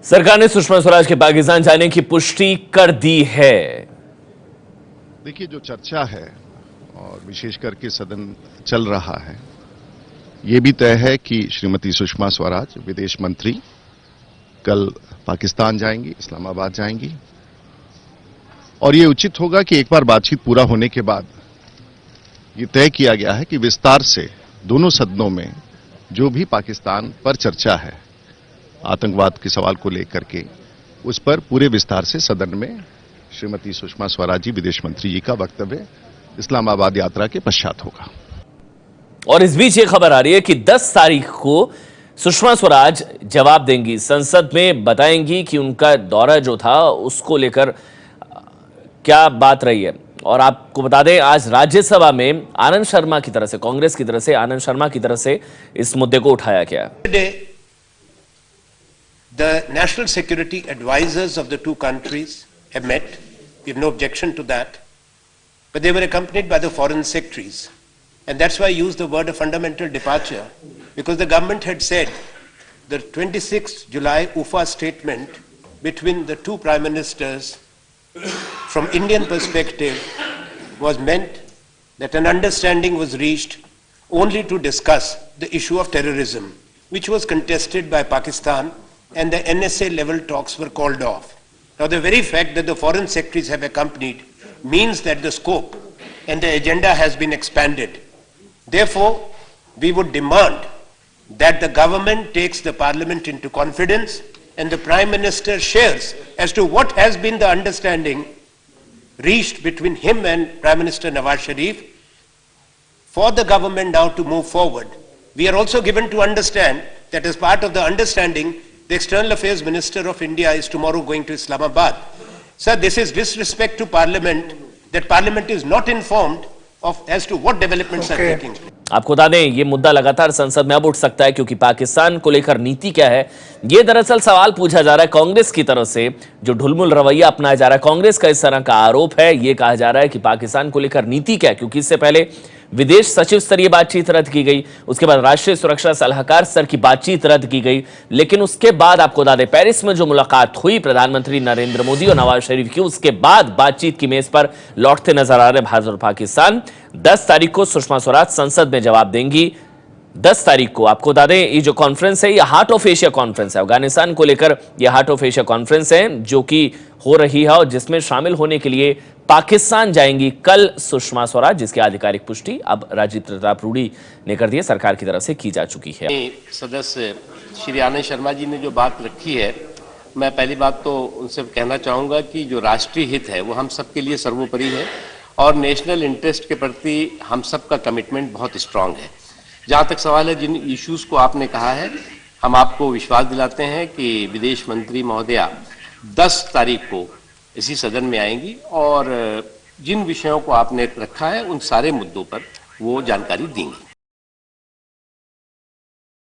सरकार ने सुषमा स्वराज के पाकिस्तान जाने की पुष्टि कर दी है। देखिए, जो चर्चा है और विशेष करके सदन चल रहा है, ये भी तय है कि श्रीमती सुषमा स्वराज विदेश मंत्री कल पाकिस्तान जाएंगी, इस्लामाबाद जाएंगी। और ये उचित होगा कि एक बार बातचीत पूरा होने के बाद ये तय किया गया है कि विस्तार से दोनों सदनों में जो भी पाकिस्तान पर चर्चा है, आतंकवाद के सवाल को लेकर के, उस पर पूरे विस्तार से सदन में श्रीमती सुषमा स्वराज जी विदेश मंत्री जी का वक्तव्य इस्लामाबाद यात्रा के पश्चात होगा। और इस बीच ये खबर आ रही है कि 10 तारीख को सुषमा स्वराज जवाब देंगी, संसद में बताएंगी कि उनका दौरा जो था उसको लेकर क्या बात रही है। और आपको बता दें, आज राज्यसभा में आनंद शर्मा की तरफ से, कांग्रेस की तरफ से आनंद शर्मा की तरफ से इस मुद्दे को उठाया गया। The national security advisors of the two countries have met. We have no objection to that. But they were accompanied by the foreign secretaries. And that's why I use the word of fundamental departure. Because the government had said the 26th July UFA statement between the two prime ministers from Indian perspective was meant that an understanding was reached only to discuss the issue of terrorism, which was contested by Pakistan, and the NSA level talks were called off. Now the very fact that the foreign secretaries have accompanied means that the scope and the agenda has been expanded. Therefore, we would demand that the government takes the parliament into confidence and the Prime Minister shares as to what has been the understanding reached between him and Prime Minister Nawaz Sharif for the government now to move forward. We are also given to understand that as part of the understanding, the External Affairs Minister of India is tomorrow going to Islamabad. Sir, this is disrespect to Parliament, that Parliament is not informed of as to what developments are taking place. आपको बता दें, ये मुद्दा लगातार संसद में अब उठ सकता है, क्योंकि पाकिस्तान को लेकर नीति क्या है, ये दरअसल सवाल पूछा जा रहा है कांग्रेस की तरफ से। जो ढुलमुल रवैया अपनाया जा रहा है, कांग्रेस का इस तरह का आरोप है। ये कहा जा रहा है कि पाकिस्तान को लेकर नीति क्या है, क्योंकि इससे पहले विदेश सचिव स्तरीय बातचीत रद्द की गई, उसके बाद राष्ट्रीय सुरक्षा सलाहकार स्तर की बातचीत रद्द की गई। लेकिन उसके बाद आपको बता दें, पेरिस में जो मुलाकात हुई प्रधानमंत्री नरेंद्र मोदी और नवाज शरीफ की, उसके बाद बातचीत की मेज पर लौटते नजर आ रहे भारत और पाकिस्तान। 10 तारीख को सुषमा स्वराज संसद में जवाब देंगी। 10 तारीख को आपको बता दें, ये जो कॉन्फ्रेंस है, ये हार्ट ऑफ एशिया कॉन्फ्रेंस है। अफगानिस्तान को लेकर ये हार्ट ऑफ एशिया कॉन्फ्रेंस है जो कि हो रही है, और जिसमें शामिल होने के लिए पाकिस्तान जाएंगी कल सुषमा स्वराज, जिसकी आधिकारिक पुष्टि अब राजीव प्रताप रूडी ने कर दी है, सरकार की तरफ से की जा चुकी है। सदस्य श्री आनंद शर्मा जी ने जो बात रखी है, मैं पहली बात तो उनसे कहना चाहूंगा कि जो राष्ट्रीय हित है वो हम सबके लिए सर्वोपरि है, और नेशनल इंटरेस्ट के प्रति हम सबका कमिटमेंट बहुत स्ट्रांग है। जहाँ तक सवाल है जिन इश्यूज को आपने कहा है, हम आपको विश्वास दिलाते हैं कि विदेश मंत्री महोदया 10 तारीख को इसी सदन में आएंगी, और जिन विषयों को आपने रखा है उन सारे मुद्दों पर वो जानकारी देंगी।